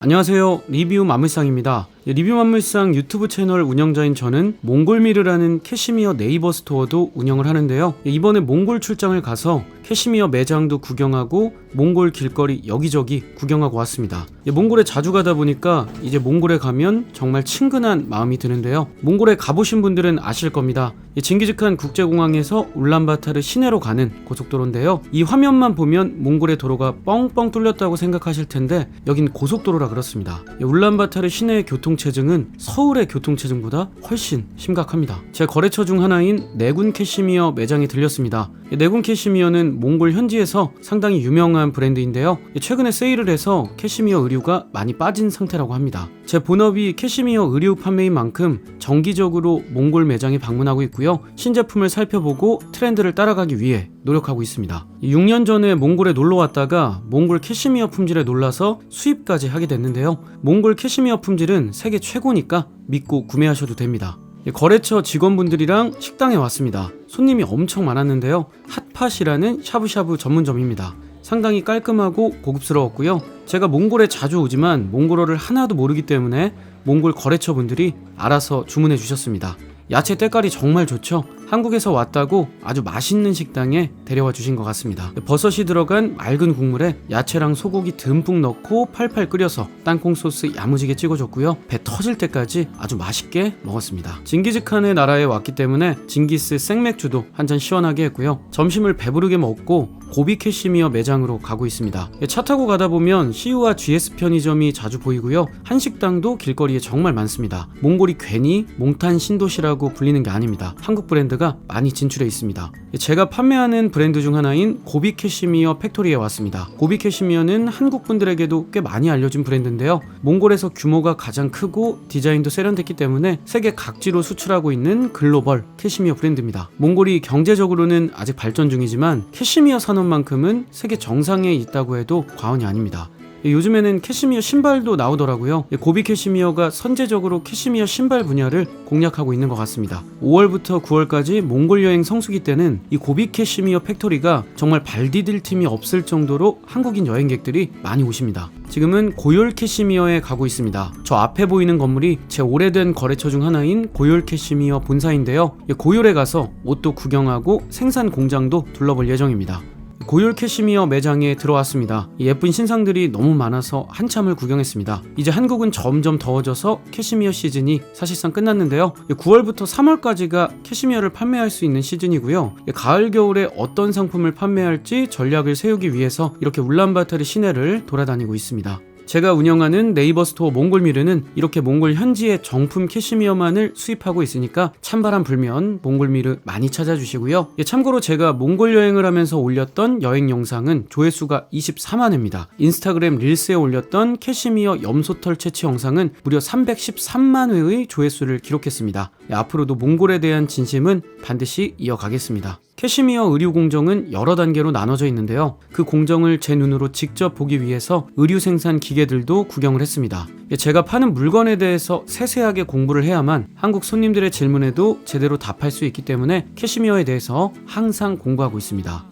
안녕하세요. 리뷰 만물상입니다. 리뷰 만물상 유튜브 채널 운영자인 저는 몽골미르라는 캐시미어 네이버 스토어도 운영을 하는데요. 이번에 몽골 출장을 가서 캐시미어 매장도 구경하고 몽골 길거리 여기저기 구경하고 왔습니다. 몽골에 자주 가다 보니까 이제 몽골에 가면 정말 친근한 마음이 드는데요. 몽골에 가보신 분들은 아실 겁니다. 징기즈칸 국제공항에서 울란바타르 시내로 가는 고속도로인데요. 이 화면만 보면 몽골의 도로가 뻥뻥 뚫렸다고 생각하실 텐데 여긴 고속도로라 그렇습니다. 울란바타르 시내의 교통체증은 서울의 교통체증보다 훨씬 심각합니다. 제 거래처 중 하나인 내군 캐시미어 매장에 들렸습니다. 내군 캐시미어는 몽골 현지에서 상당히 유명한 브랜드인데요. 최근에 세일을 해서 캐시미어 의류가 많이 빠진 상태라고 합니다. 제 본업이 캐시미어 의류 판매인 만큼 정기적으로 몽골 매장에 방문하고 있고요. 신제품을 살펴보고 트렌드를 따라가기 위해 노력하고 있습니다. 6년 전에 몽골에 놀러 왔다가 몽골 캐시미어 품질에 놀라서 수입까지 하게 됐는데요. 몽골 캐시미어 품질은 세계 최고니까 믿고 구매하셔도 됩니다. 거래처 직원분들이랑 식당에 왔습니다. 손님이 엄청 많았는데요. 핫팟이라는 샤브샤브 전문점입니다. 상당히 깔끔하고 고급스러웠고요. 제가 몽골에 자주 오지만 몽골어를 하나도 모르기 때문에 몽골 거래처 분들이 알아서 주문해 주셨습니다. 야채 때깔이 정말 좋죠. 한국에서 왔다고 아주 맛있는 식당에 데려와 주신 것 같습니다. 버섯이 들어간 맑은 국물에 야채랑 소고기 듬뿍 넣고 팔팔 끓여서 땅콩 소스 야무지게 찍어줬고요. 배 터질 때까지 아주 맛있게 먹었습니다. 징기즈칸의 나라에 왔기 때문에 징기스 생맥주도 한잔 시원하게 했고요. 점심을 배부르게 먹고 고비 캐시미어 매장으로 가고 있습니다. 차 타고 가다 보면 CU와 GS 편의점이 자주 보이고요. 한식당도 길거리에 정말 많습니다. 몽골이 괜히 몽탄 신도시라고 불리는 게 아닙니다. 한국 브랜드가 많이 진출해 있습니다. 제가 판매하는 브랜드 중 하나인 고비 캐시미어 팩토리에 왔습니다. 고비 캐시미어는 한국 분들에게도 꽤 많이 알려진 브랜드인데요. 몽골에서 규모가 가장 크고 디자인도 세련됐기 때문에 세계 각지로 수출하고 있는 글로벌 캐시미어 브랜드입니다. 몽골이 경제적으로는 아직 발전 중이지만 캐시미어 산업만큼은 세계 정상에 있다고 해도 과언이 아닙니다. 요즘에는 캐시미어 신발도 나오더라고요. 고비 캐시미어가 선제적으로 캐시미어 신발 분야를 공략하고 있는 것 같습니다. 5월부터 9월까지 몽골 여행 성수기 때는 이 고비 캐시미어 팩토리가 정말 발 디딜 틈이 없을 정도로 한국인 여행객들이 많이 오십니다. 지금은 고열 캐시미어에 가고 있습니다. 저 앞에 보이는 건물이 제 오래된 거래처 중 하나인 고열 캐시미어 본사인데요. 고열에 가서 옷도 구경하고 생산 공장도 둘러볼 예정입니다. 고열 캐시미어 매장에 들어왔습니다. 예쁜 신상들이 너무 많아서 한참을 구경했습니다. 이제 한국은 점점 더워져서 캐시미어 시즌이 사실상 끝났는데요. 9월부터 3월까지가 캐시미어를 판매할 수 있는 시즌이고요. 가을 겨울에 어떤 상품을 판매할지 전략을 세우기 위해서 이렇게 울란바타르 시내를 돌아다니고 있습니다. 제가 운영하는 네이버 스토어 몽골미르는 이렇게 몽골 현지의 정품 캐시미어만을 수입하고 있으니까 찬바람 불면 몽골미르 많이 찾아주시고요. 참고로 제가 몽골 여행을 하면서 올렸던 여행 영상은 조회수가 24만 회입니다. 인스타그램 릴스에 올렸던 캐시미어 염소털 채취 영상은 무려 313만 회의 조회수를 기록했습니다. 앞으로도 몽골에 대한 진심은 반드시 이어가겠습니다. 캐시미어 의류 공정은 여러 단계로 나눠져 있는데요. 그 공정을 제 눈으로 직접 보기 위해서 의류 생산 기계들도 구경을 했습니다. 제가 파는 물건에 대해서 세세하게 공부를 해야만 한국 손님들의 질문에도 제대로 답할 수 있기 때문에 캐시미어에 대해서 항상 공부하고 있습니다.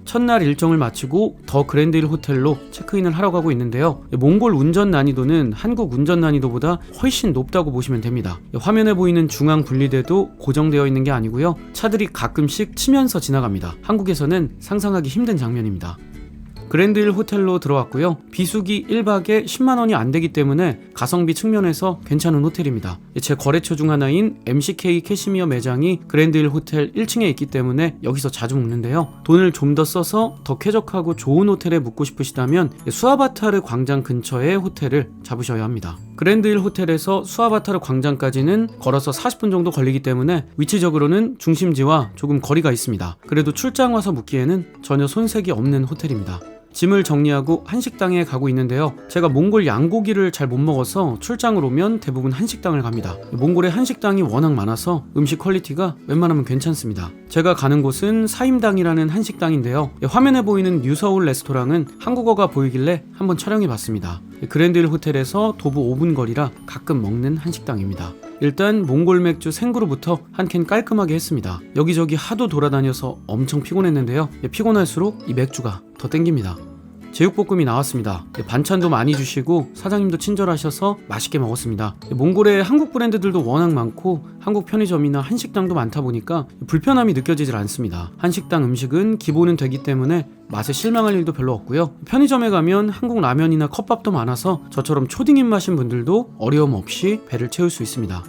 첫날 일정을 마치고 더 그랜드힐 호텔로 체크인을 하러 가고 있는데요. 몽골 운전 난이도는 한국 운전 난이도보다 훨씬 높다고 보시면 됩니다. 화면에 보이는 중앙 분리대도 고정되어 있는 게 아니고요. 차들이 가끔씩 치면서 지나갑니다. 한국에서는 상상하기 힘든 장면입니다. 그랜드힐 호텔로 들어왔고요. 비수기 1박에 10만원이 안 되기 때문에 가성비 측면에서 괜찮은 호텔입니다. 제 거래처 중 하나인 MCK 캐시미어 매장이 그랜드힐 호텔 1층에 있기 때문에 여기서 자주 묵는데요. 돈을 좀 더 써서 더 쾌적하고 좋은 호텔에 묵고 싶으시다면 수아바타르 광장 근처에 호텔을 잡으셔야 합니다. 그랜드힐 호텔에서 수아바타르 광장까지는 걸어서 40분 정도 걸리기 때문에 위치적으로는 중심지와 조금 거리가 있습니다. 그래도 출장 와서 묵기에는 전혀 손색이 없는 호텔입니다. 짐을 정리하고 한식당에 가고 있는데요. 제가 몽골 양고기를 잘 못 먹어서 출장을 오면 대부분 한식당을 갑니다. 몽골에 한식당이 워낙 많아서 음식 퀄리티가 웬만하면 괜찮습니다. 제가 가는 곳은 사임당이라는 한식당인데요. 화면에 보이는 뉴서울 레스토랑은 한국어가 보이길래 한번 촬영해봤습니다. 그랜드힐 호텔에서 도보 5분 거리라 가끔 먹는 한식당입니다. 일단 몽골 맥주 생그루부터 한 캔 깔끔하게 했습니다. 여기저기 하도 돌아다녀서 엄청 피곤했는데요. 피곤할수록 이 맥주가 더 땡깁니다. 제육볶음이 나왔습니다. 반찬도 많이 주시고 사장님도 친절하셔서 맛있게 먹었습니다. 몽골에 한국 브랜드들도 워낙 많고 한국 편의점이나 한식당도 많다 보니까 불편함이 느껴지질 않습니다. 한식당 음식은 기본은 되기 때문에 맛에 실망할 일도 별로 없고요. 편의점에 가면 한국 라면이나 컵밥도 많아서 저처럼 초딩 입맛인 분들도 어려움 없이 배를 채울 수 있습니다.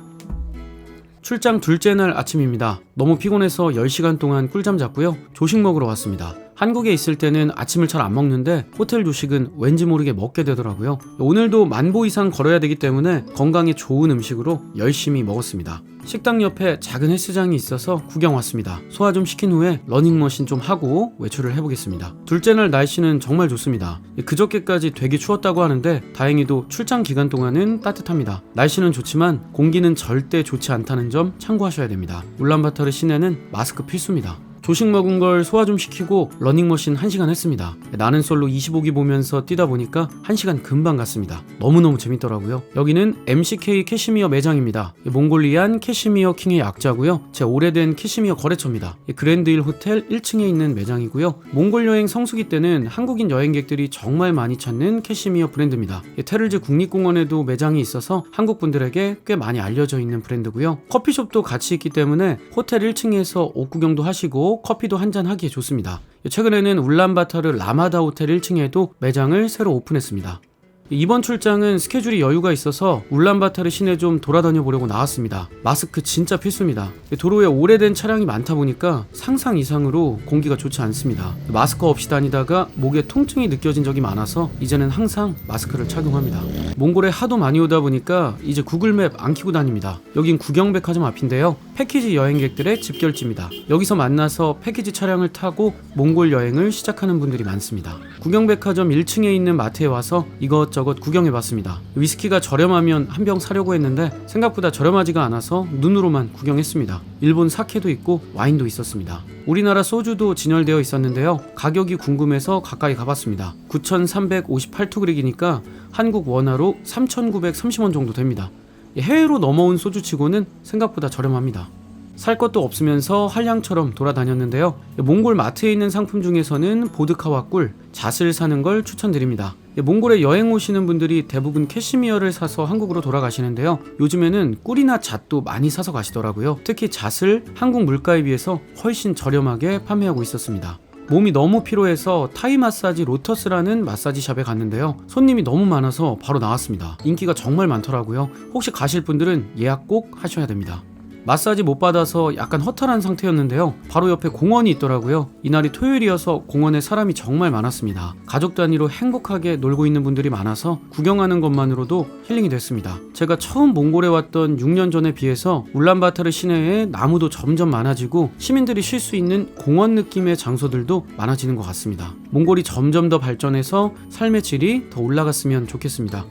출장 둘째 날 아침입니다. 너무 피곤해서 10시간 동안 꿀잠 잤고요. 조식 먹으러 왔습니다. 한국에 있을 때는 아침을 잘 안 먹는데 호텔 조식은 왠지 모르게 먹게 되더라고요. 오늘도 10,000보 이상 걸어야 되기 때문에 건강에 좋은 음식으로 열심히 먹었습니다. 식당 옆에 작은 헬스장이 있어서 구경 왔습니다. 소화 좀 시킨 후에 러닝머신 좀 하고 외출을 해보겠습니다. 둘째 날 날씨는 정말 좋습니다. 그저께까지 되게 추웠다고 하는데 다행히도 출장 기간 동안은 따뜻합니다. 날씨는 좋지만 공기는 절대 좋지 않다는 점 참고하셔야 됩니다. 울란바토르 시내는 마스크 필수입니다. 조식 먹은 걸 소화 좀 시키고 러닝머신 1시간 했습니다. 나는 솔로 25기 보면서 뛰다 보니까 1시간 금방 갔습니다. 너무너무 재밌더라고요. 여기는 MCK 캐시미어 매장입니다. 몽골리안 캐시미어 킹의 약자고요. 제 오래된 캐시미어 거래처입니다. 그랜드힐 호텔 1층에 있는 매장이고요. 몽골 여행 성수기 때는 한국인 여행객들이 정말 많이 찾는 캐시미어 브랜드입니다. 테를즈 국립공원에도 매장이 있어서 한국 분들에게 꽤 많이 알려져 있는 브랜드고요. 커피숍도 같이 있기 때문에 호텔 1층에서 옷 구경도 하시고 커피도 한잔 하기에 좋습니다. 최근에는 울란바토르 라마다 호텔 1층에도 매장을 새로 오픈했습니다. 이번 출장은 스케줄이 여유가 있어서 울란바토르 시내 좀 돌아다녀 보려고 나왔습니다. 마스크 진짜 필수입니다. 도로에 오래된 차량이 많다 보니까 상상 이상으로 공기가 좋지 않습니다. 마스크 없이 다니다가 목에 통증이 느껴진 적이 많아서 이제는 항상 마스크를 착용합니다. 몽골에 하도 많이 오다 보니까 이제 구글맵 안 켜고 다닙니다. 여긴 구경백화점 앞인데요. 패키지 여행객들의 집결지입니다. 여기서 만나서 패키지 차량을 타고 몽골 여행을 시작하는 분들이 많습니다. 구경백화점 1층에 있는 마트에 와서 이것저것 구경해봤습니다. 위스키가 저렴하면 한 병 사려고 했는데 생각보다 저렴하지가 않아서 눈으로만 구경했습니다. 일본 사케도 있고 와인도 있었습니다. 우리나라 소주도 진열되어 있었는데요. 가격이 궁금해서 가까이 가봤습니다. 9,358투그릭이니까 한국 원화로 3,930원 정도 됩니다. 해외로 넘어온 소주치고는 생각보다 저렴합니다. 살 것도 없으면서 한량처럼 돌아다녔는데요. 몽골 마트에 있는 상품 중에서는 보드카와 꿀, 잣을 사는 걸 추천드립니다. 몽골에 여행 오시는 분들이 대부분 캐시미어를 사서 한국으로 돌아가시는데요. 요즘에는 꿀이나 잣도 많이 사서 가시더라고요. 특히 잣을 한국 물가에 비해서 훨씬 저렴하게 판매하고 있었습니다. 몸이 너무 피로해서 타이 마사지 로터스라는 마사지 샵에 갔는데요. 손님이 너무 많아서 바로 나왔습니다. 인기가 정말 많더라고요. 혹시 가실 분들은 예약 꼭 하셔야 됩니다. 마사지 못 받아서 약간 허탈한 상태였는데요. 바로 옆에 공원이 있더라고요. 이날이 토요일이어서 공원에 사람이 정말 많았습니다. 가족 단위로 행복하게 놀고 있는 분들이 많아서 구경하는 것만으로도 힐링이 됐습니다. 제가 처음 몽골에 왔던 6년 전에 비해서 울란바토르 시내에 나무도 점점 많아지고 시민들이 쉴 수 있는 공원 느낌의 장소들도 많아지는 것 같습니다. 몽골이 점점 더 발전해서 삶의 질이 더 올라갔으면 좋겠습니다.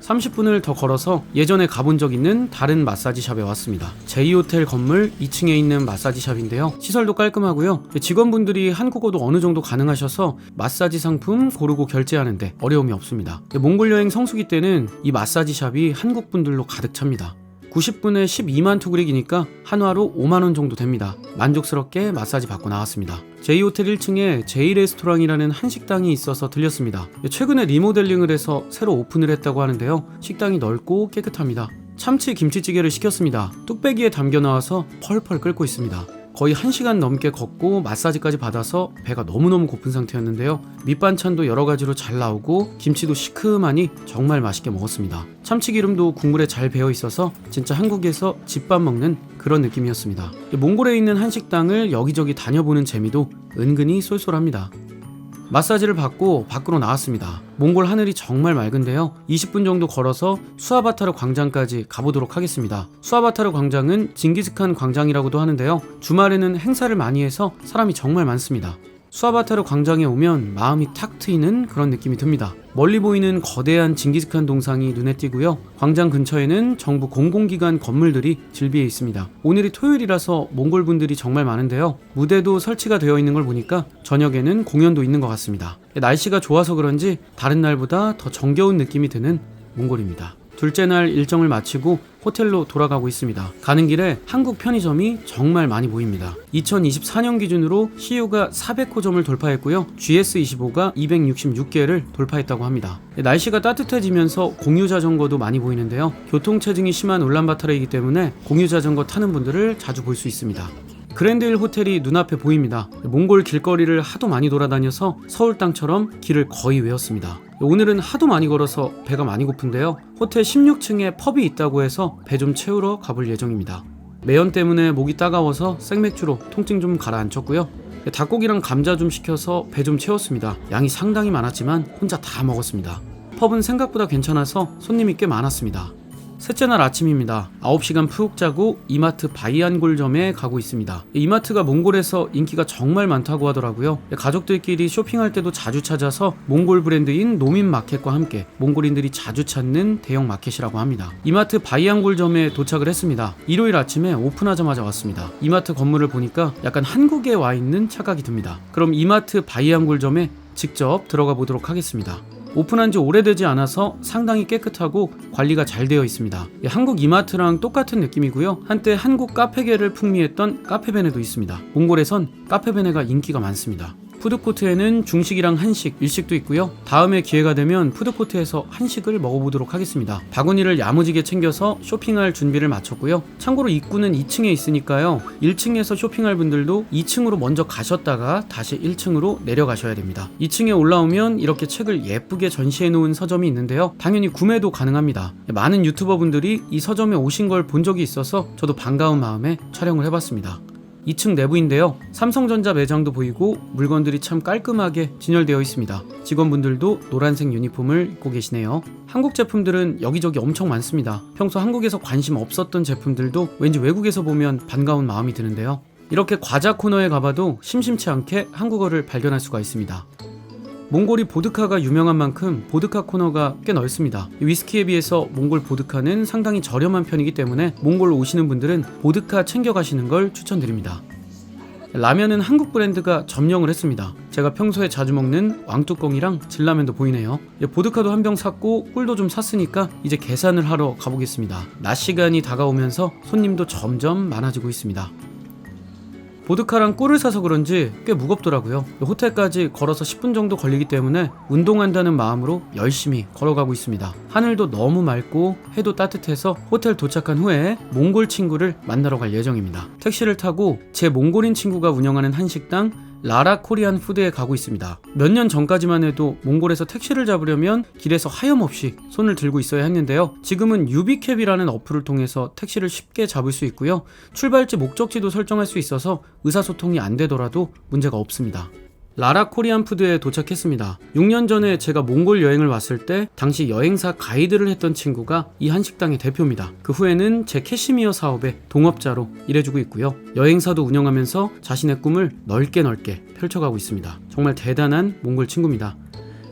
30분을 더 걸어서 예전에 가본 적 있는 다른 마사지 샵에 왔습니다. 제이호텔 건물 2층에 있는 마사지 샵인데요. 시설도 깔끔하고요. 직원분들이 한국어도 어느 정도 가능하셔서 마사지 상품 고르고 결제하는데 어려움이 없습니다. 몽골 여행 성수기 때는 이 마사지 샵이 한국 분들로 가득 찹니다. 90분에 12만 투그릭이니까 한화로 5만원 정도 됩니다. 만족스럽게 마사지 받고 나왔습니다. 제이호텔 1층에 제이레스토랑이라는 한식당이 있어서 들렸습니다. 최근에 리모델링을 해서 새로 오픈을 했다고 하는데요. 식당이 넓고 깨끗합니다. 참치 김치찌개를 시켰습니다. 뚝배기에 담겨 나와서 펄펄 끓고 있습니다. 거의 1시간 넘게 걷고 마사지까지 받아서 배가 너무너무 고픈 상태였는데요. 밑반찬도 여러 가지로 잘 나오고 김치도 시큼하니 정말 맛있게 먹었습니다. 참치기름도 국물에 잘 배어 있어서 진짜 한국에서 집밥 먹는 그런 느낌이었습니다. 몽골에 있는 한식당을 여기저기 다녀보는 재미도 은근히 쏠쏠합니다. 마사지를 받고 밖으로 나왔습니다. 몽골 하늘이 정말 맑은데요. 20분 정도 걸어서 수아바타르 광장까지 가보도록 하겠습니다. 수아바타르 광장은 징기스칸 광장이라고도 하는데요. 주말에는 행사를 많이 해서 사람이 정말 많습니다. 수아바타르 광장에 오면 마음이 탁 트이는 그런 느낌이 듭니다. 멀리 보이는 거대한 징기스칸 동상이 눈에 띄고요. 광장 근처에는 정부 공공기관 건물들이 질비해 있습니다. 오늘이 토요일이라서 몽골 분들이 정말 많은데요. 무대도 설치가 되어 있는 걸 보니까 저녁에는 공연도 있는 것 같습니다. 날씨가 좋아서 그런지 다른 날보다 더 정겨운 느낌이 드는 몽골입니다. 둘째 날 일정을 마치고 호텔로 돌아가고 있습니다. 가는 길에 한국 편의점이 정말 많이 보입니다. 2024년 기준으로 CU가 400호점을 돌파했고요. GS25가 266개를 돌파했다고 합니다. 날씨가 따뜻해지면서 공유 자전거도 많이 보이는데요. 교통체증이 심한 울란바토르이기 때문에 공유 자전거 타는 분들을 자주 볼 수 있습니다. 그랜드힐 호텔이 눈앞에 보입니다. 몽골 길거리를 하도 많이 돌아다녀서 서울 땅처럼 길을 거의 외웠습니다. 오늘은 하도 많이 걸어서 배가 많이 고픈데요. 호텔 16층에 펍이 있다고 해서 배 좀 채우러 가볼 예정입니다. 매연 때문에 목이 따가워서 생맥주로 통증 좀 가라앉혔고요. 닭고기랑 감자 좀 시켜서 배 좀 채웠습니다. 양이 상당히 많았지만 혼자 다 먹었습니다. 펍은 생각보다 괜찮아서 손님이 꽤 많았습니다. 셋째 날 아침입니다. 9시간 푹 자고 이마트 바이안골점에 가고 있습니다. 이마트가 몽골에서 인기가 정말 많다고 하더라고요. 가족들끼리 쇼핑할 때도 자주 찾아서 몽골 브랜드인 노민마켓과 함께 몽골인들이 자주 찾는 대형 마켓이라고 합니다. 이마트 바이안골점에 도착을 했습니다. 일요일 아침에 오픈하자마자 왔습니다. 이마트 건물을 보니까 약간 한국에 와 있는 착각이 듭니다. 그럼 이마트 바이안골점에 직접 들어가 보도록 하겠습니다. 오픈한 지 오래되지 않아서 상당히 깨끗하고 관리가 잘 되어 있습니다. 한국 이마트랑 똑같은 느낌이고요. 한때 한국 카페계를 풍미했던 카페베네도 있습니다. 몽골에선 카페베네가 인기가 많습니다. 푸드코트에는 중식이랑 한식, 일식도 있고요. 다음에 기회가 되면 푸드코트에서 한식을 먹어보도록 하겠습니다. 바구니를 야무지게 챙겨서 쇼핑할 준비를 마쳤고요. 참고로 입구는 2층에 있으니까요. 1층에서 쇼핑할 분들도 2층으로 먼저 가셨다가 다시 1층으로 내려가셔야 됩니다. 2층에 올라오면 이렇게 책을 예쁘게 전시해 놓은 서점이 있는데요. 당연히 구매도 가능합니다. 많은 유튜버 분들이 이 서점에 오신 걸 본 적이 있어서 저도 반가운 마음에 촬영을 해봤습니다. 2층 내부인데요. 삼성전자 매장도 보이고 물건들이 참 깔끔하게 진열되어 있습니다. 직원분들도 노란색 유니폼을 입고 계시네요. 한국 제품들은 여기저기 엄청 많습니다. 평소 한국에서 관심 없었던 제품들도 왠지 외국에서 보면 반가운 마음이 드는데요. 이렇게 과자 코너에 가봐도 심심치 않게 한국어를 발견할 수가 있습니다. 몽골이 보드카가 유명한 만큼 보드카 코너가 꽤 넓습니다. 위스키에 비해서 몽골 보드카는 상당히 저렴한 편이기 때문에 몽골 오시는 분들은 보드카 챙겨가시는 걸 추천드립니다. 라면은 한국 브랜드가 점령을 했습니다. 제가 평소에 자주 먹는 왕뚜껑이랑 진라면도 보이네요. 보드카도 한 병 샀고 꿀도 좀 샀으니까 이제 계산을 하러 가보겠습니다. 낮 시간이 다가오면서 손님도 점점 많아지고 있습니다. 보드카랑 꿀을 사서 그런지 꽤 무겁더라고요. 호텔까지 걸어서 10분 정도 걸리기 때문에 운동한다는 마음으로 열심히 걸어가고 있습니다. 하늘도 너무 맑고 해도 따뜻해서 호텔 도착한 후에 몽골 친구를 만나러 갈 예정입니다. 택시를 타고 제 몽골인 친구가 운영하는 한식당 라라 코리안 푸드에 가고 있습니다. 몇 년 전까지만 해도 몽골에서 택시를 잡으려면 길에서 하염없이 손을 들고 있어야 했는데요. 지금은 유비캡이라는 어플을 통해서 택시를 쉽게 잡을 수 있고요. 출발지 목적지도 설정할 수 있어서 의사소통이 안 되더라도 문제가 없습니다. 라라 코리안 푸드에 도착했습니다. 6년 전에 제가 몽골 여행을 왔을 때 당시 여행사 가이드를 했던 친구가 이 한식당의 대표입니다. 그 후에는 제 캐시미어 사업의 동업자로 일해주고 있고요. 여행사도 운영하면서 자신의 꿈을 넓게 펼쳐가고 있습니다. 정말 대단한 몽골 친구입니다.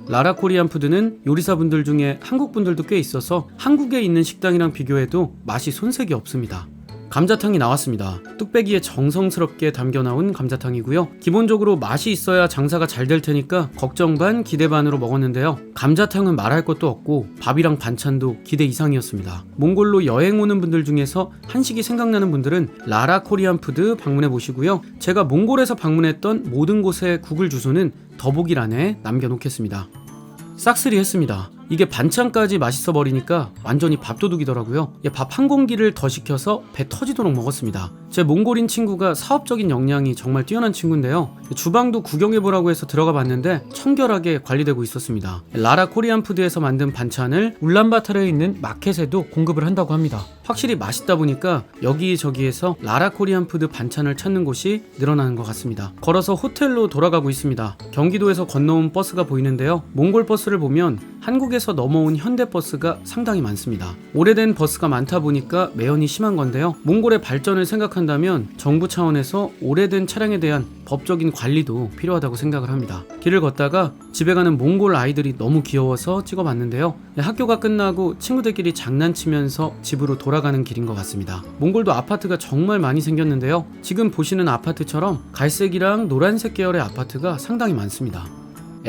라라 코리안 푸드는 요리사분들 중에 한국분들도 꽤 있어서 한국에 있는 식당이랑 비교해도 맛이 손색이 없습니다. 감자탕이 나왔습니다. 뚝배기에 정성스럽게 담겨 나온 감자탕이고요. 기본적으로 맛이 있어야 장사가 잘 될 테니까 걱정 반 기대 반으로 먹었는데요. 감자탕은 말할 것도 없고 밥이랑 반찬도 기대 이상이었습니다. 몽골로 여행 오는 분들 중에서 한식이 생각나는 분들은 라라 코리안 푸드 방문해 보시고요. 제가 몽골에서 방문했던 모든 곳의 구글 주소는 더보기란에 남겨놓겠습니다. 싹쓸이 했습니다. 이게 반찬까지 맛있어 버리니까 완전히 밥도둑이더라고요. 밥 한 공기를 더 시켜서 배 터지도록 먹었습니다. 제 몽골인 친구가 사업적인 역량이 정말 뛰어난 친구인데요. 주방도 구경해보라고 해서 들어가 봤는데 청결하게 관리되고 있었습니다. 라라 코리안 푸드에서 만든 반찬을 울란바토르에 있는 마켓에도 공급을 한다고 합니다. 확실히 맛있다 보니까 여기저기에서 라라 코리안 푸드 반찬을 찾는 곳이 늘어나는 것 같습니다. 걸어서 호텔로 돌아가고 있습니다. 경기도에서 건너온 버스가 보이는데요. 몽골 버스를 보면 한국에서 넘어온 현대버스가 상당히 많습니다. 오래된 버스가 많다 보니까 매연이 심한 건데요. 몽골의 발전을 생각한다면 정부 차원에서 오래된 차량에 대한 법적인 관리도 필요하다고 생각을 합니다. 길을 걷다가 집에 가는 몽골 아이들이 너무 귀여워서 찍어봤는데요. 학교가 끝나고 친구들끼리 장난치면서 집으로 돌아가는 길인 것 같습니다. 몽골도 아파트가 정말 많이 생겼는데요. 지금 보시는 아파트처럼 갈색이랑 노란색 계열의 아파트가 상당히 많습니다.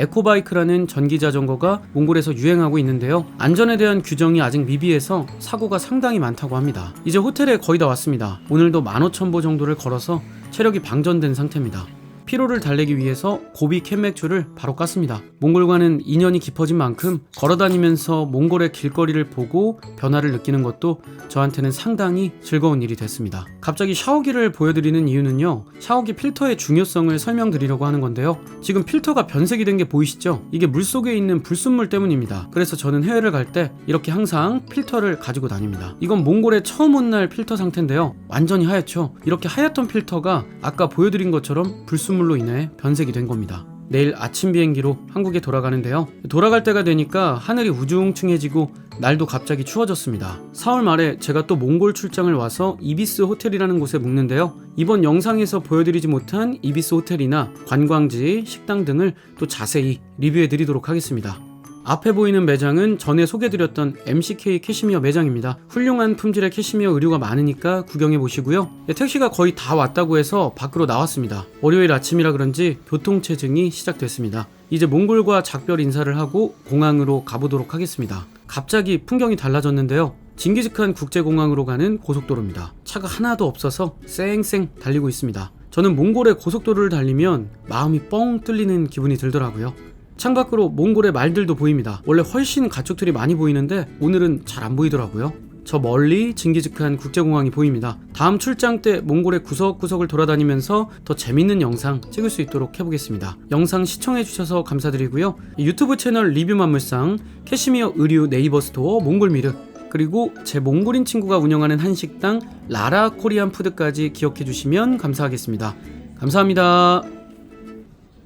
에코바이크라는 전기자전거가 몽골에서 유행하고 있는데요. 안전에 대한 규정이 아직 미비해서 사고가 상당히 많다고 합니다. 이제 호텔에 거의 다 왔습니다. 오늘도 15,000보 정도를 걸어서 체력이 방전된 상태입니다. 피로를 달래기 위해서 고비 캔맥주를 바로 깠습니다. 몽골과는 인연이 깊어진 만큼 걸어다니면서 몽골의 길거리를 보고 변화를 느끼는 것도 저한테는 상당히 즐거운 일이 됐습니다. 갑자기 샤워기를 보여드리는 이유는요, 샤워기 필터의 중요성을 설명드리려고 하는 건데요. 지금 필터가 변색이 된 게 보이시죠? 이게 물속에 있는 불순물 때문입니다. 그래서 저는 해외를 갈 때 이렇게 항상 필터를 가지고 다닙니다. 이건 몽골에 처음 온 날 필터 상태인데요, 완전히 하얗죠? 이렇게 하얗던 필터가 아까 보여드린 것처럼 불순물로 인해 변색이 된 겁니다. 내일 아침 비행기로 한국에 돌아가는데요. 돌아갈 때가 되니까 하늘이 우중충해지고 날도 갑자기 추워졌습니다. 4월 말에 제가 또 몽골 출장을 와서 이비스 호텔이라는 곳에 묵는데요. 이번 영상에서 보여드리지 못한 이비스 호텔이나 관광지, 식당 등을 또 자세히 리뷰해드리도록 하겠습니다. 앞에 보이는 매장은 전에 소개드렸던 MCK 캐시미어 매장입니다. 훌륭한 품질의 캐시미어 의류가 많으니까 구경해보시고요. 택시가 거의 다 왔다고 해서 밖으로 나왔습니다. 월요일 아침이라 그런지 교통체증이 시작됐습니다. 이제 몽골과 작별 인사를 하고 공항으로 가보도록 하겠습니다. 갑자기 풍경이 달라졌는데요. 징기즈칸 국제공항으로 가는 고속도로입니다. 차가 하나도 없어서 쌩쌩 달리고 있습니다. 저는 몽골의 고속도로를 달리면 마음이 뻥 뚫리는 기분이 들더라고요. 창밖으로 몽골의 말들도 보입니다. 원래 훨씬 가축들이 많이 보이는데 오늘은 잘 안 보이더라고요. 저 멀리 징기즈칸 국제공항이 보입니다. 다음 출장 때 몽골의 구석구석을 돌아다니면서 더 재밌는 영상 찍을 수 있도록 해보겠습니다. 영상 시청해주셔서 감사드리고요. 유튜브 채널 리뷰만물상, 캐시미어 의류 네이버 스토어 몽골미르, 그리고 제 몽골인 친구가 운영하는 한식당 라라 코리안 푸드까지 기억해주시면 감사하겠습니다. 감사합니다.